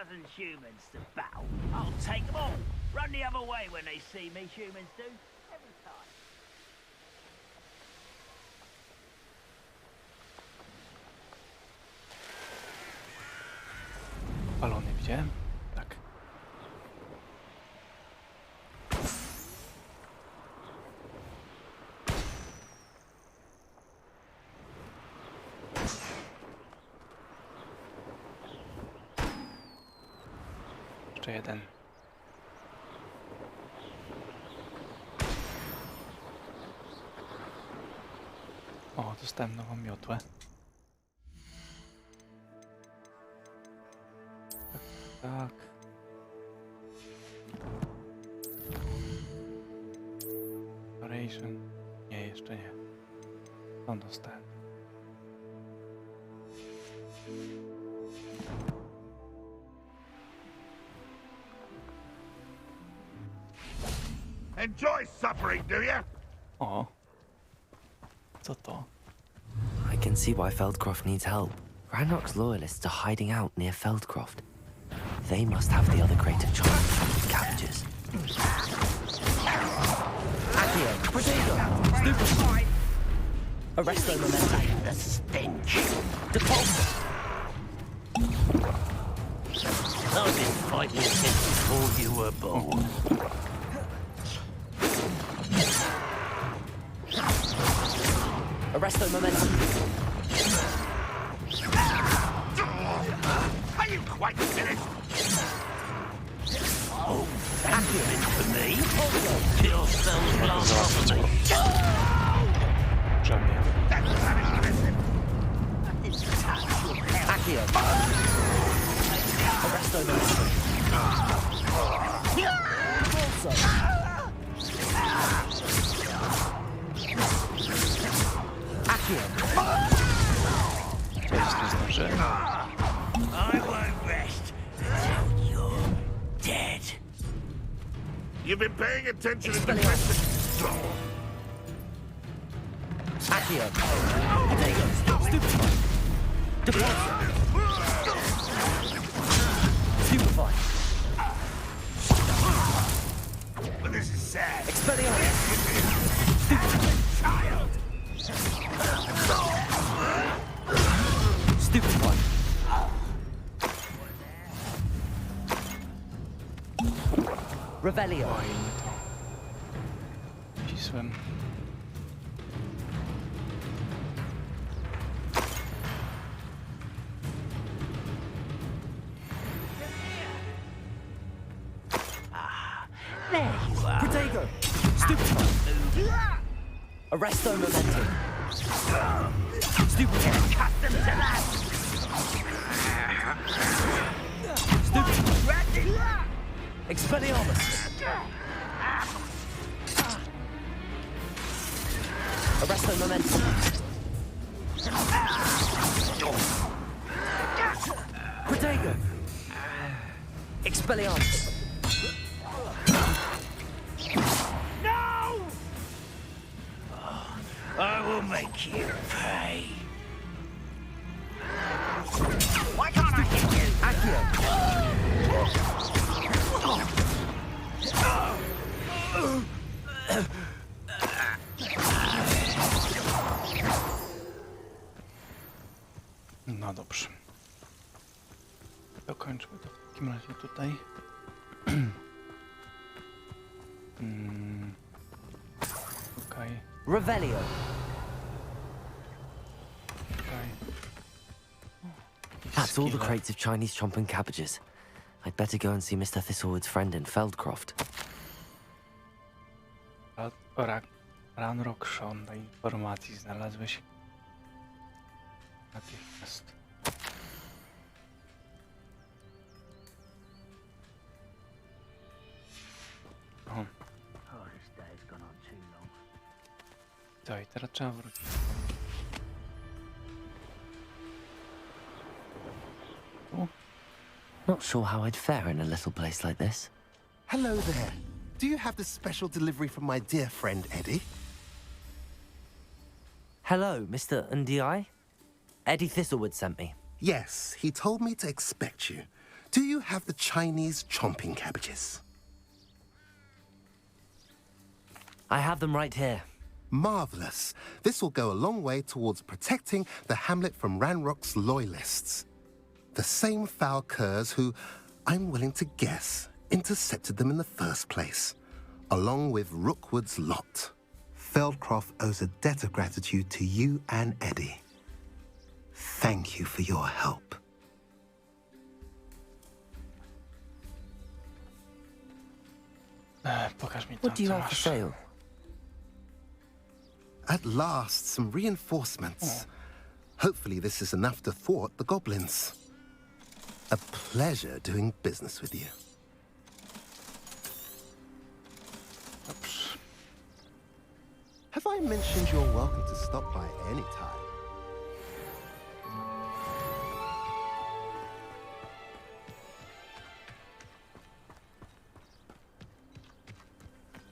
10,000 humans to battle, I'll take them all. Run the other way when they see me, humans do. Every time. Balony widziałem? Tak. Jeszcze jeden. O, dostałem nową miotłę. Tak. Operation. Nie, jeszcze nie. No, dostałem. Enjoy suffering, do you? O. Co to? I can see why Feldcroft needs help. Ranrock's loyalists are hiding out near Feldcroft. They must have the other crate of chocolate cabbages. Accio, Protego, Stupefy, Arresto Momentum, The stench. Depulse, I've been fighting since before you were born. Arresto Momentum, Are you quite finished? Oh, thank you for me. Kill cells blast off me. Żadnie. That's punishment. Accio, Arresto Momentum, Depulso, Accio, Cześć, nie zdążyłem. I won't rest until you're dead. You've been paying attention in the question. Accio, Protego, Stupefy, Depulso, Stupefy, But this is sad. Expelliarmus, Child. Stupefy, Revelio, Cisłem. There you are. Protego, Stupefy, Arresto Momentum, Stupefy, Accustomed to that. Stupefy, Expelliarmus, Arresto Momentum, Protego, Expelliarmus, No! I will make you pay. Why can't I hit you? Accio, No dobrze. Dokończmy to w takim razie tutaj. Okej, Revelio, okej. That's all the crates of Chinese chomping cabbages. I'd better go and see Mr. Thistlewood's friend in Feldcroft. Ranrock żąda informacji. Znalazłeś natychmiast. O, Oh, this day's gone on too long. to i teraz trzeba wrócić. Tu? Not sure how I'd fare in a little place like this. Hello there. Do you have the special delivery from my dear friend Eddie? Hello, Mr. Ndi? Eddie Thistlewood sent me. Yes, he told me to expect you. Do you have the Chinese chomping cabbages? I have them right here. Marvelous. This will go a long way towards protecting the hamlet from Ranrock's loyalists. The same foul curs who, I'm willing to guess, intercepted them in the first place, along with Rookwood's lot. Feldcroft owes a debt of gratitude to you and Eddie. Thank you for your help. Pokaż mi tam, What do you co have for masz. sale? At last, some reinforcements. Hopefully this is enough to thwart the goblins. A pleasure doing business with you. Dobrze. Have I mentioned you're welcome to stop by any time?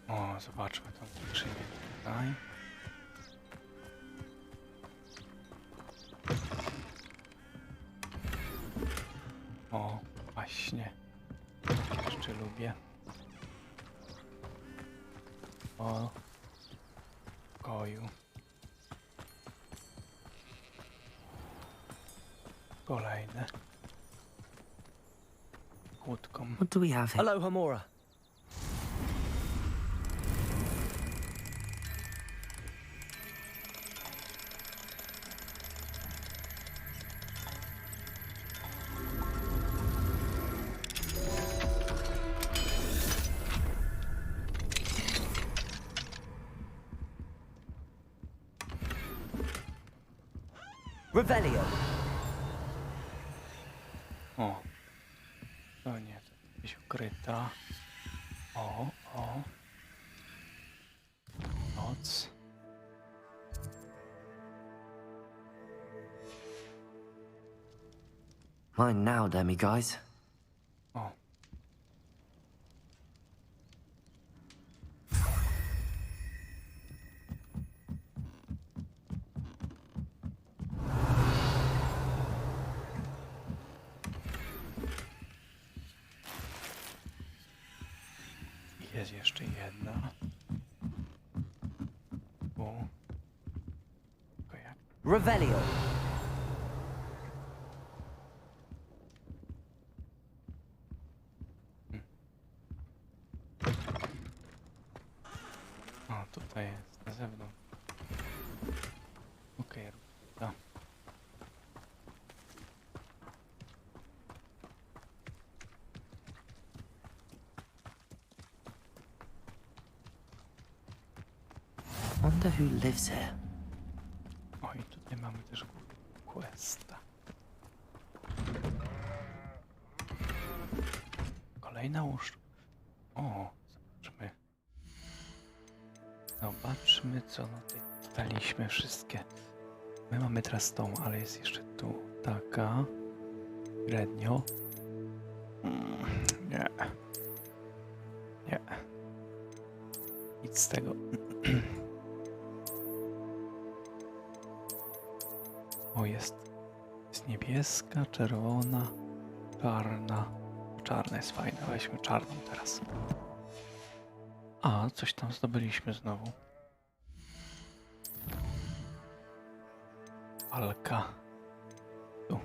O, zobaczmy tą skrzynię tutaj. O, właśnie. Jeszcze lubię. O, pokoju. Kolejne. Kłódką. What do we have here? Hello, Hamora. Revelio. O. No nie, to gdzieś ukryta. O. Noc. Mine now, demi guys. O. Jest jeszcze jedna. O. Tylko jak? Revelio. O, tutaj jest, na zewnątrz. Okej, okay, Wonder who lives here. O, i tutaj mamy też questa. Kolejna łóż. O, zobaczmy. Zobaczmy, co tutaj dostaliśmy wszystkie. My mamy teraz tą, ale jest jeszcze tu taka. Średnio. Nie. Nie. Nic z tego. O, jest niebieska, czerwona, czarna. Czarna jest fajna, weźmy czarną teraz. A, coś tam zdobyliśmy znowu. Walka. Tu.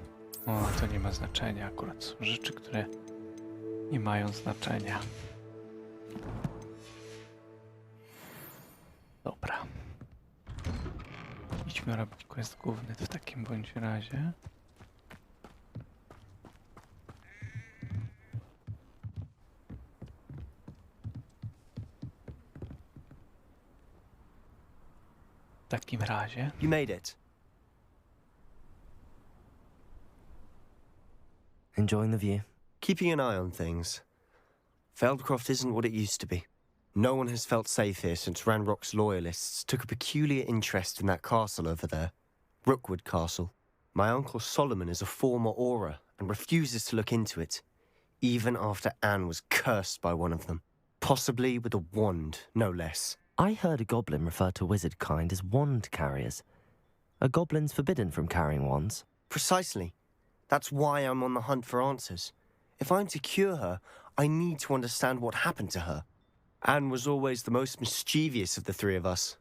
O, to nie ma znaczenia akurat. Są rzeczy, które nie mają znaczenia. Dobra. Idźmy robić quest główny w takim bądź razie. W takim razie. You made it. Enjoying the view. Keeping an eye on things. Feldcroft isn't what it used to be. No one has felt safe here since Ranrock's loyalists took a peculiar interest in that castle over there. Rookwood Castle. My uncle Solomon is a former Auror and refuses to look into it, even after Anne was cursed by one of them. Possibly with a wand, no less. I heard a goblin refer to wizard kind as wand carriers. Are goblins forbidden from carrying wands? Precisely. That's why I'm on the hunt for answers. If I'm to cure her, I need to understand what happened to her. Anne was always the most mischievous of the three of us.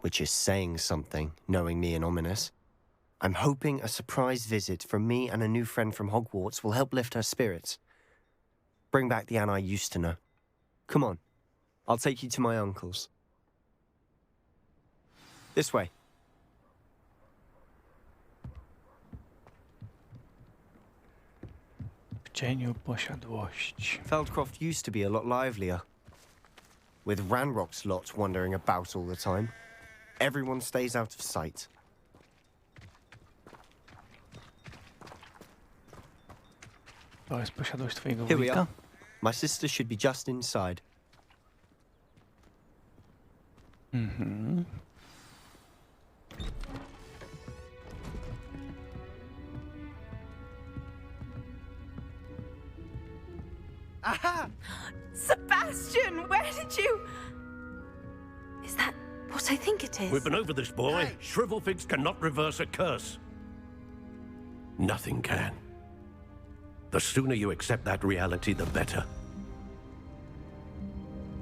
Which is saying something, knowing me and ominous. I'm hoping a surprise visit from me and a new friend from Hogwarts will help lift her spirits. Bring back the Anne I used to know. Come on, I'll take you to my uncle's. This way. W cieniu posiadłości. Feldcroft used to be a lot livelier. With Ranrock's lot wandering about all the time. Everyone stays out of sight. To jest posiadłość twojego Here we wujka? are. My sister should be just inside. Mhm. Aha! Sebastian, where did you... Is that what I think it is? We've been over this, boy. Shrivelfigs cannot reverse a curse. Nothing can. The sooner you accept that reality, the better.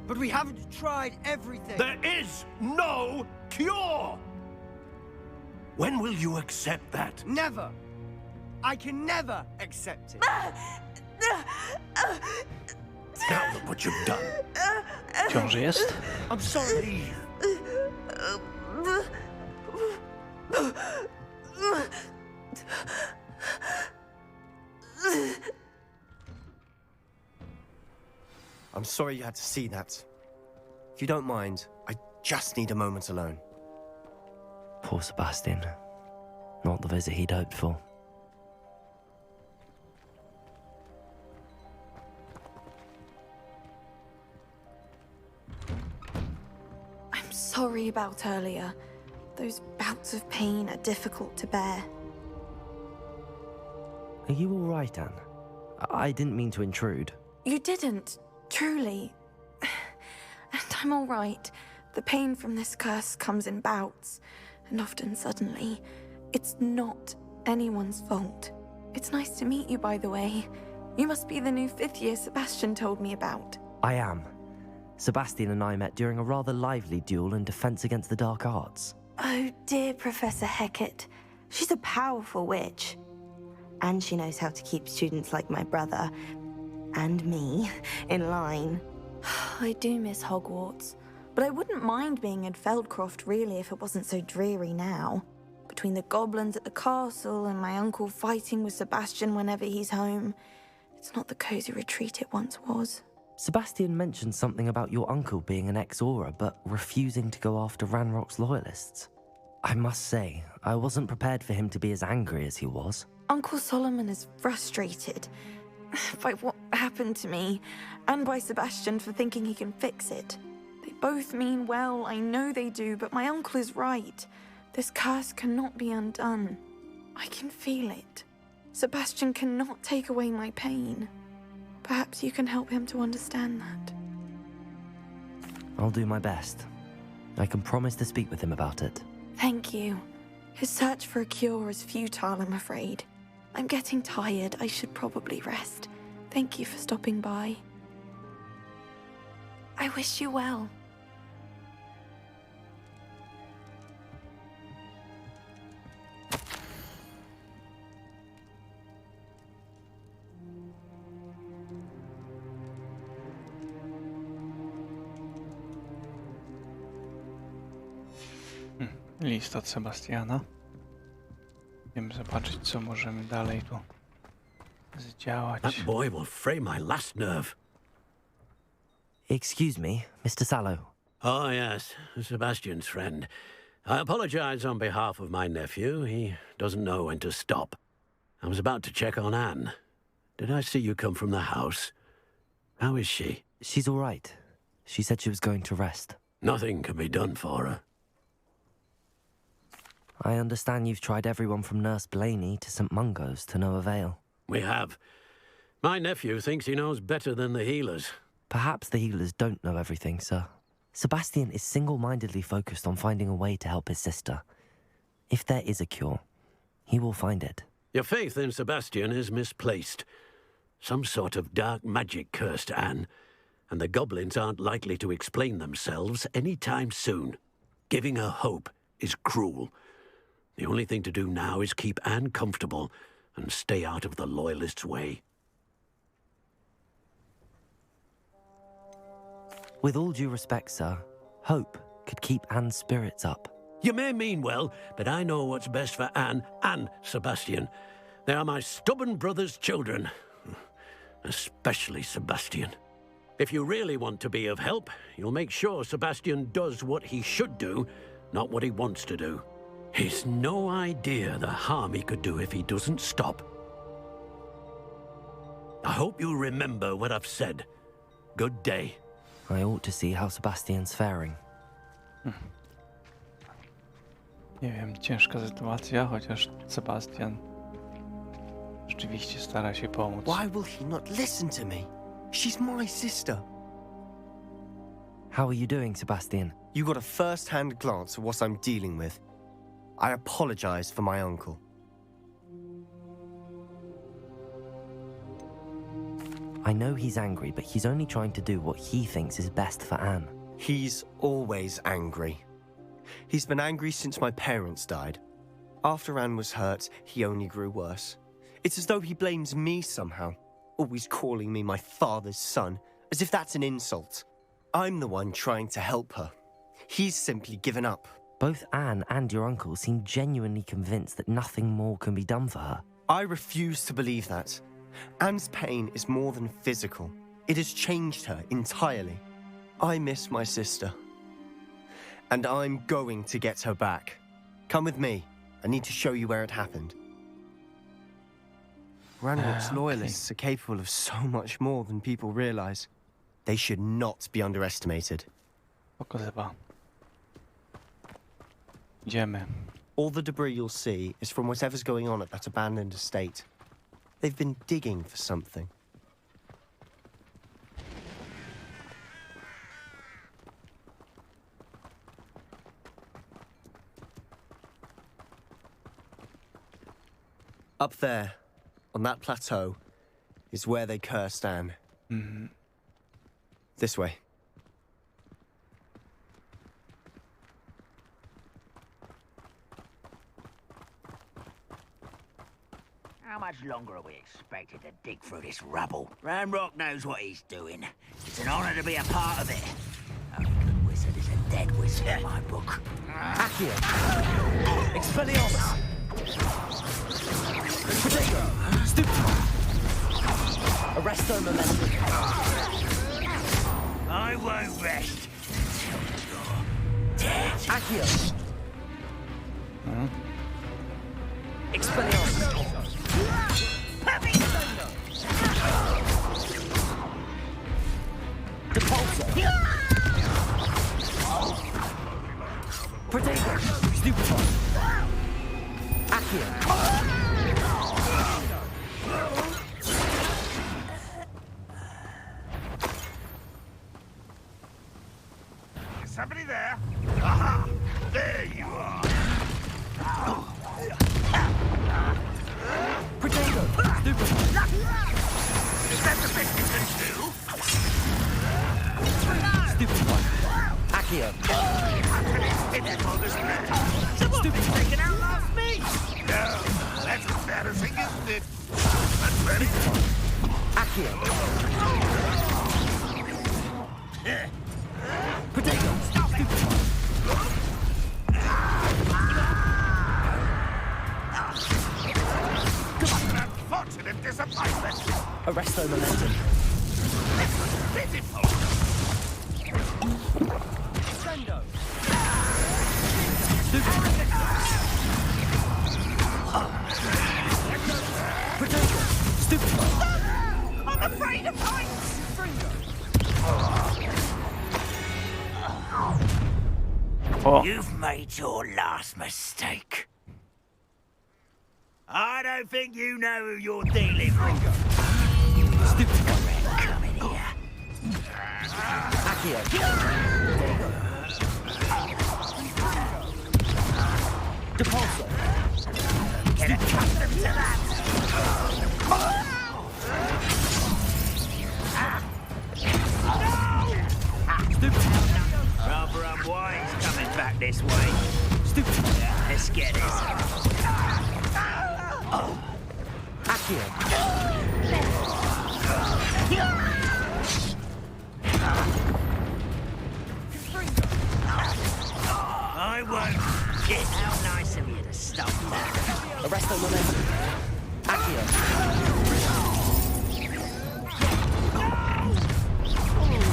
But we haven't tried everything. There is no cure! When will you accept that? Never. I can never accept it. Now look what you've done. W ciąży jest? I'm sorry. I'm sorry you had to see that. If you don't mind, I just need a moment alone. Poor Sebastian. Not the visit he'd hoped for. I'm sorry about earlier. Those bouts of pain are difficult to bear. Are you all right, Anne? I didn't mean to intrude. You didn't, truly. And I'm all right. The pain from this curse comes in bouts, and often suddenly. It's not anyone's fault. It's nice to meet you, by the way. You must be the new fifth year Sebastian told me about. I am. Sebastian and I met during a rather lively duel in defense against the dark arts. Oh, dear Professor Hecat. She's a powerful witch. And she knows how to keep students like my brother, and me, in line. I do miss Hogwarts, but I wouldn't mind being in Feldcroft, really, if it wasn't so dreary now. Between the goblins at the castle and my uncle fighting with Sebastian whenever he's home, it's not the cozy retreat it once was. Sebastian mentioned something about your uncle being an ex-Auror, but refusing to go after Ranrock's loyalists. I must say, I wasn't prepared for him to be as angry as he was. Uncle Solomon is frustrated by what happened to me, and by Sebastian for thinking he can fix it. They both mean well, I know they do, but my uncle is right. This curse cannot be undone. I can feel it. Sebastian cannot take away my pain. Perhaps you can help him to understand that. I'll do my best. I can promise to speak with him about it. Thank you. His search for a cure is futile, I'm afraid. I'm getting tired. I should probably rest. Thank you for stopping by. I wish you well. List od Sebastiana. Chcemy zobaczyć, co możemy dalej tu zdziałać. That boy will fray my last nerve. Excuse me, Mr. Sallow. Oh, yes, Sebastian's friend. I apologize on behalf of my nephew. He doesn't know when to stop. I was about to check on Anne. Did I see you come from the house? How is she? She's all right. She said she was going to rest. Nothing can be done for her. I understand you've tried everyone from Nurse Blaney to St. Mungo's to no avail. We have. My nephew thinks he knows better than the healers. Perhaps the healers don't know everything, sir. Sebastian is single-mindedly focused on finding a way to help his sister. If there is a cure, he will find it. Your faith in Sebastian is misplaced. Some sort of dark magic cursed Anne, and the goblins aren't likely to explain themselves any time soon. Giving her hope is cruel. The only thing to do now is keep Anne comfortable and stay out of the Loyalists' way. With all due respect, sir, hope could keep Anne's spirits up. You may mean well, but I know what's best for Anne and Sebastian. They are my stubborn brother's children. Especially Sebastian. If you really want to be of help, you'll make sure Sebastian does what he should do, not what he wants to do. He's no idea the harm he could do if he doesn't stop. I hope you'll remember what I've said. Good day. I ought to see how Sebastian's faring. Nie wiem, ciężka sytuacja, chociaż Sebastian rzeczywiście stara się pomóc. Why will he not listen to me? She's my sister. How are you doing, Sebastian? You got a first-hand glance at what I'm dealing with. I apologize for my uncle. I know he's angry, but he's only trying to do what he thinks is best for Anne. He's always angry. He's been angry since my parents died. After Anne was hurt, he only grew worse. It's as though he blames me somehow, always calling me my father's son, as if that's an insult. I'm the one trying to help her. He's simply given up. Both Anne and your uncle seem genuinely convinced that nothing more can be done for her. I refuse to believe that. Anne's pain is more than physical. It has changed her entirely. I miss my sister. And I'm going to get her back. Come with me. I need to show you where it happened. Ranrock's loyalists are capable of so much more than people realize. They should not be underestimated. Pokazywa. Idziemy. All the debris you'll see is from whatever's going on at that abandoned estate. They've been digging for something. Up there, on that plateau, is where they cursed Anne. This way. How much longer are we expected to dig through this rubble? Ranrock knows what he's doing. It's an honor to be a part of it. A good wizard is a dead wizard in my book. Accio! Expelliarmus! Potato! Stupid! Arresto momentum! I won't rest until you're dead. Accio! Expelliarmus! Depulso! Potato! Stupefy! Accio! Is somebody there? Aha! There you are! Potato! Stupefy! Is that the best you can do? Stupefy! Accio! Someone's taken out last me! No, that's embarrassing, isn't it? That's ready. Accio! Potato! Stop it! An unfortunate disappointment! Arresto momentum! This was pitiful! Sendo! Potato! Stupid! I'm afraid of heights! O, You've made your last mistake. I don't think you know who you're dealing with. Come in here. Accio! Depulso! Get accustomed to that. this way. Stupid. Let's get this. I won't. Yes. How nice of you to stop that. Arresto momentum. Accio.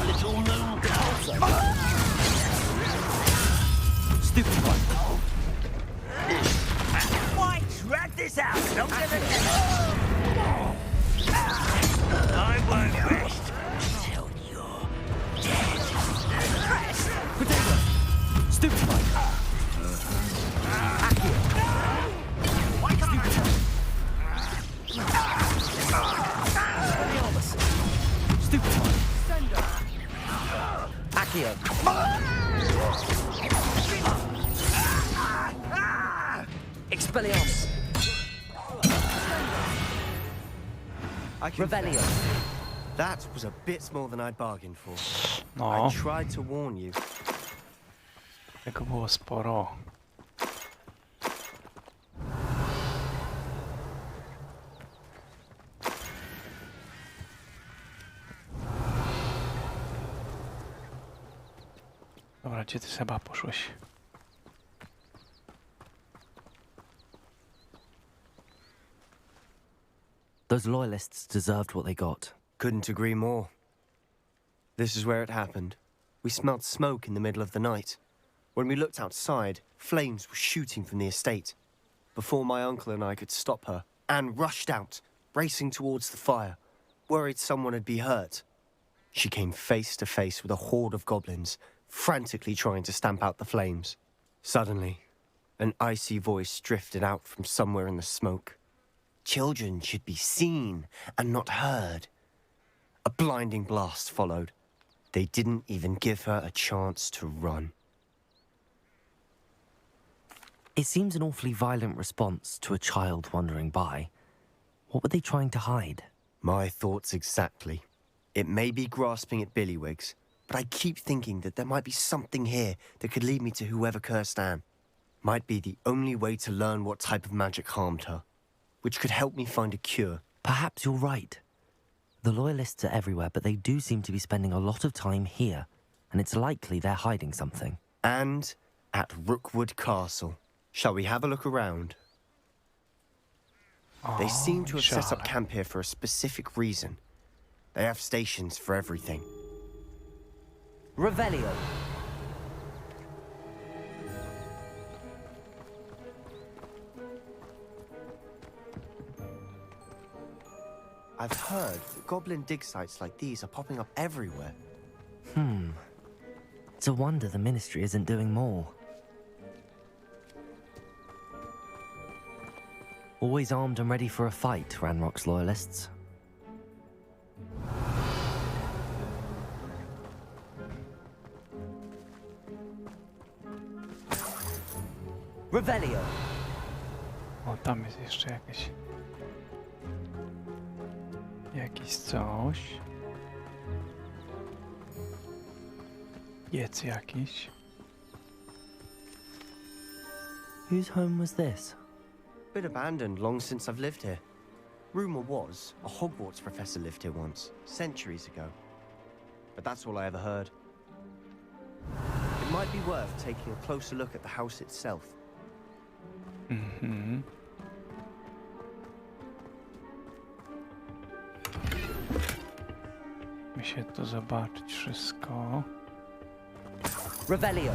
Little moon girl. Stupid one. Why drag this out longer than I won't rest until you're dead. Potato. Stupid one. Stupid one. Accio. Expelliarmus. Revelio. That was a bit more than I'd bargained for. No, I tried to warn you. tego było sporo. Dobra, gdzie ty Seba poszłeś? Those loyalists deserved what they got. Couldn't agree more. This is where it happened. We smelled smoke in the middle of the night. When we looked outside, flames were shooting from the estate. Before my uncle and I could stop her, Anne rushed out, racing towards the fire, worried someone had been hurt. She came face to face with a horde of goblins, frantically trying to stamp out the flames. Suddenly, an icy voice drifted out from somewhere in the smoke. Children should be seen and not heard. A blinding blast followed. They didn't even give her a chance to run. It seems an awfully violent response to a child wandering by. What were they trying to hide? My thoughts exactly. It may be grasping at billywhigs, but I keep thinking that there might be something here that could lead me to whoever cursed Anne. Might be the only way to learn what type of magic harmed her, which could help me find a cure. Perhaps you're right. The loyalists are everywhere, but they do seem to be spending a lot of time here, and it's likely they're hiding something. And at Rookwood Castle. Shall we have a look around? They seem to have set up camp here for a specific reason. They have stations for everything. Revelio. I've heard that goblin dig sites like these are popping up everywhere. It's a wonder the Ministry isn't doing more. Always armed and ready for a fight, Ranrock's loyalists. Revelio. O, tam jest jeszcze jakieś... Jakiś coś. Piec jakiś. Whose home was this? Been abandoned long since I've lived here. Rumor was a Hogwarts professor lived here once, centuries ago. But that's all I ever heard. It might be worth taking a closer look at the house itself. Muszę to zobaczyć wszystko. Revelio.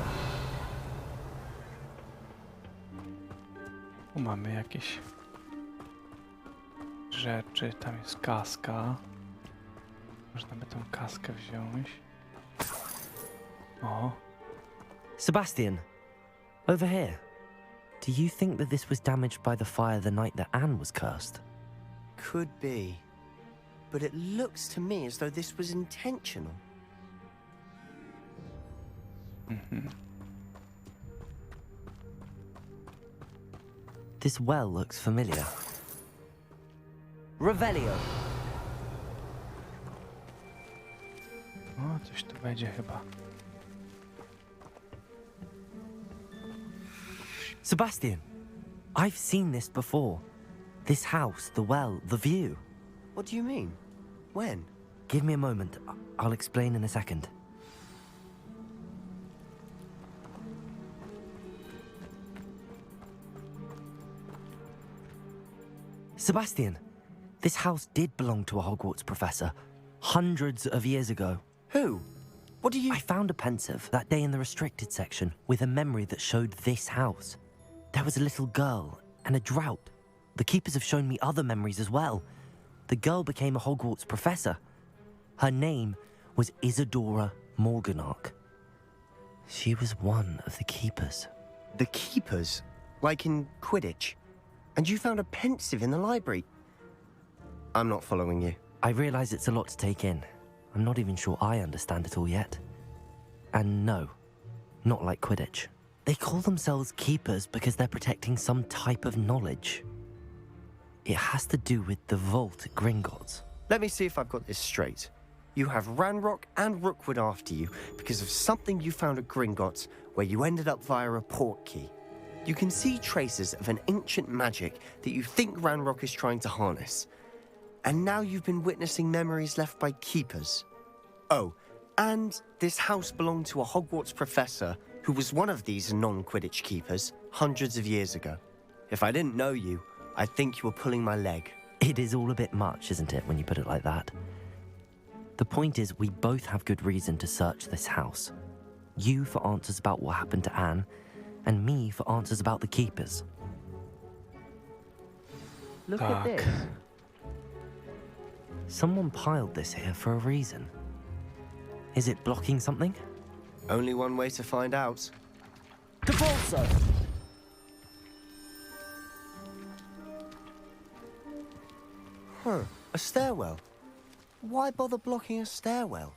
Tu mamy jakieś rzeczy, tam jest kaska. Można by tą kaskę wziąć. O, Sebastian, over here. Do you think that this was damaged by the fire the night that Anne was cursed? Could be. But it looks to me as though this was intentional. This well looks familiar. Revelio. o, coś tu będzie chyba. Sebastian, I've seen this before. This house, the well, the view. What do you mean? When? Give me a moment. I'll explain in a second. Sebastian, this house did belong to a Hogwarts professor hundreds of years ago. Who? What do you... I found a pensive that day in the restricted section with a memory that showed this house. There was a little girl and a drought. The keepers have shown me other memories as well. The girl became a Hogwarts professor. Her name was Isadora Morganach. She was one of the keepers. The keepers? Like in Quidditch? And you found a pensive in the library? I'm not following you. I realize it's a lot to take in. I'm not even sure I understand it all yet. And no, not like Quidditch. They call themselves keepers because they're protecting some type of knowledge. It has to do with the vault at Gringotts. Let me see if I've got this straight. You have Ranrock and Rookwood after you because of something you found at Gringotts where you ended up via a port key. You can see traces of an ancient magic that you think Ranrock is trying to harness. And now you've been witnessing memories left by keepers. Oh, and this house belonged to a Hogwarts professor who was one of these non-Quidditch keepers hundreds of years ago. If I didn't know you, I'd think you were pulling my leg. It is all a bit much, isn't it, when you put it like that? The point is, we both have good reason to search this house. You for answers about what happened to Anne, and me for answers about the keepers. Look at this. Someone piled this here for a reason. Is it blocking something? Only one way to find out. Devolso! Huh, a stairwell. Why bother blocking a stairwell?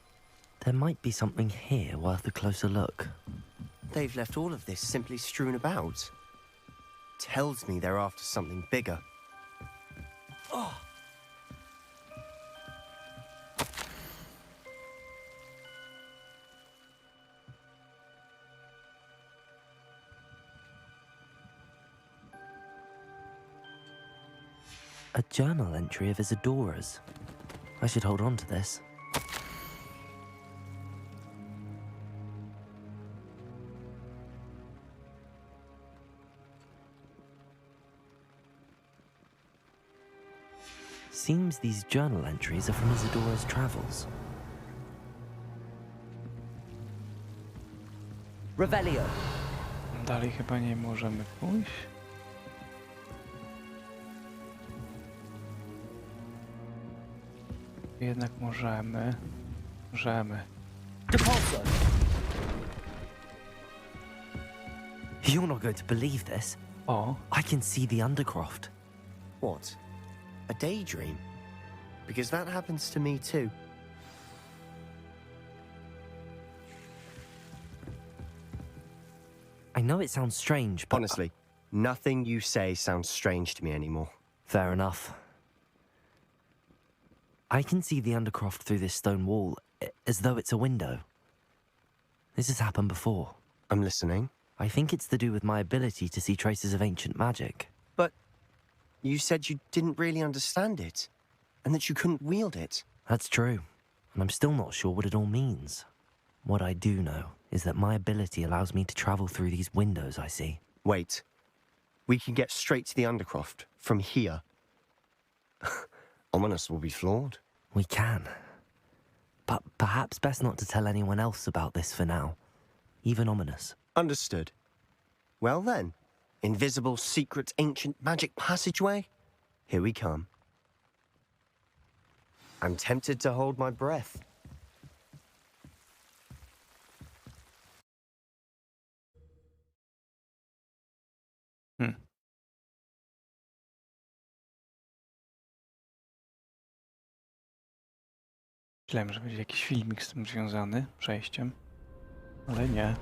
There might be something here worth a closer look. They've left all of this simply strewn about. Tells me they're after something bigger. Oh. A journal entry of Isadora's. I should hold on to this. Seems these journal entries are from Isadora's travels. Revelio. Dalej chyba nie możemy pójść. Jednak możemy. Devolso. You're not going to believe this. O, I can see the Undercroft. What? A daydream? Because that happens to me too. I know it sounds strange, but... Honestly, nothing you say sounds strange to me anymore. Fair enough. I can see the Undercroft through this stone wall, as though it's a window. This has happened before. I'm listening. I think it's to do with my ability to see traces of ancient magic. But you said you didn't really understand it, and that you couldn't wield it. That's true, and I'm still not sure what it all means. What I do know is that my ability allows me to travel through these windows I see. Wait. We can get straight to the Undercroft from here. Ominous will be flawed. We can. But perhaps best not to tell anyone else about this for now. Even Ominous. Understood. Well then, invisible, secret, ancient magic passageway? Here we come. I'm tempted to hold my breath. Myślałem, że będzie jakiś filmik z tym związany, przejściem, ale nie.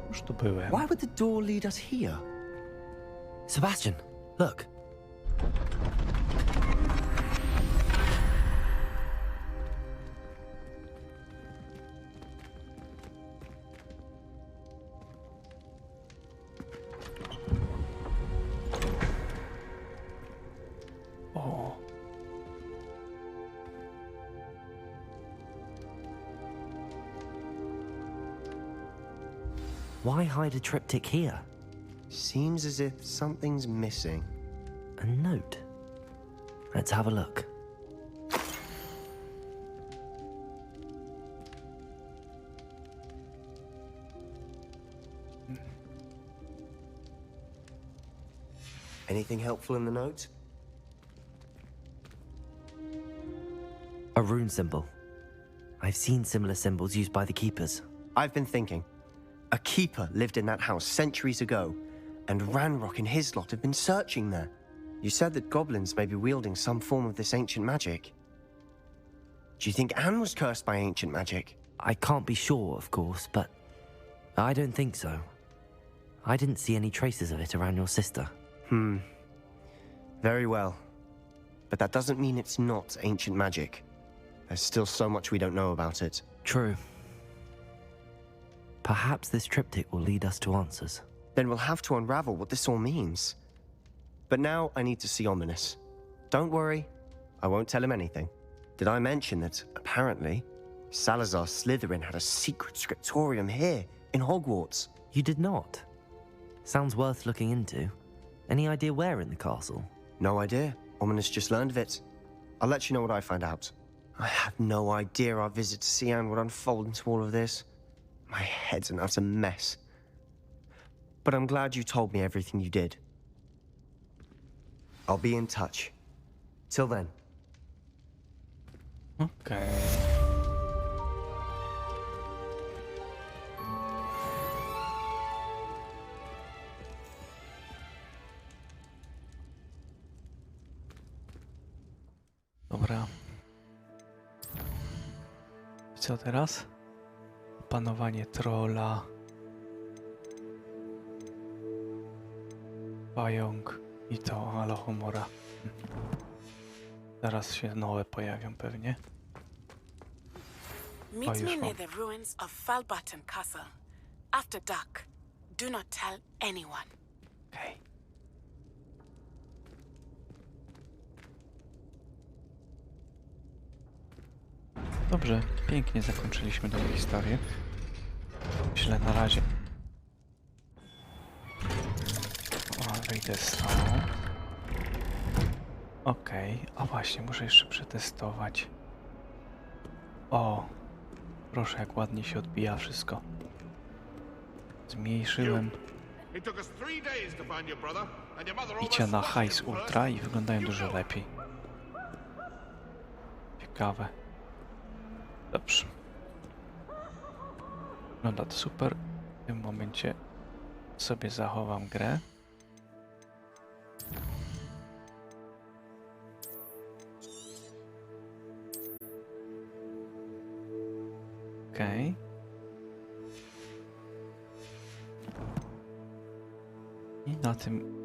Już tu byłem. Why would the door lead us here? Sebastian, look. Why hide a triptych here? Seems as if something's missing. A note. Let's have a look. Anything helpful in the note? A rune symbol. I've seen similar symbols used by the keepers. I've been thinking. A keeper lived in that house centuries ago, and Ranrock and his lot have been searching there. You said that goblins may be wielding some form of this ancient magic. Do you think Anne was cursed by ancient magic? I can't be sure, of course, but I don't think so. I didn't see any traces of it around your sister. Very well. But that doesn't mean it's not ancient magic. There's still so much we don't know about it. True. Perhaps this triptych will lead us to answers. Then we'll have to unravel what this all means. But now I need to see Ominous. Don't worry, I won't tell him anything. Did I mention that, apparently, Salazar Slytherin had a secret scriptorium here, in Hogwarts? You did not? Sounds worth looking into. Any idea where in the castle? No idea. Ominous just learned of it. I'll let you know what I find out. I had no idea our visit to see Anne would unfold into all of this. My head's an utter mess. But I'm glad you told me everything you did. I'll be in touch. Till then. Okej. Dobra. I co teraz? Panowanie trolla. Pająk i to Alohomora. Zaraz się nowe pojawią pewnie. Meet już me mam. near the ruins of Falbatten Castle. After dark. Do not tell anyone. Okej. Dobrze, pięknie zakończyliśmy tę historię. Źle na razie. O, wyjdę stąd. Okej, a właśnie, muszę jeszcze przetestować. O, proszę, jak ładnie się odbija wszystko. Zmniejszyłem bicia na hajs ultra i wyglądają dużo lepiej. Ciekawe. Dobrze. Wygląda to super. W tym momencie sobie zachowam grę. Okej. I na tym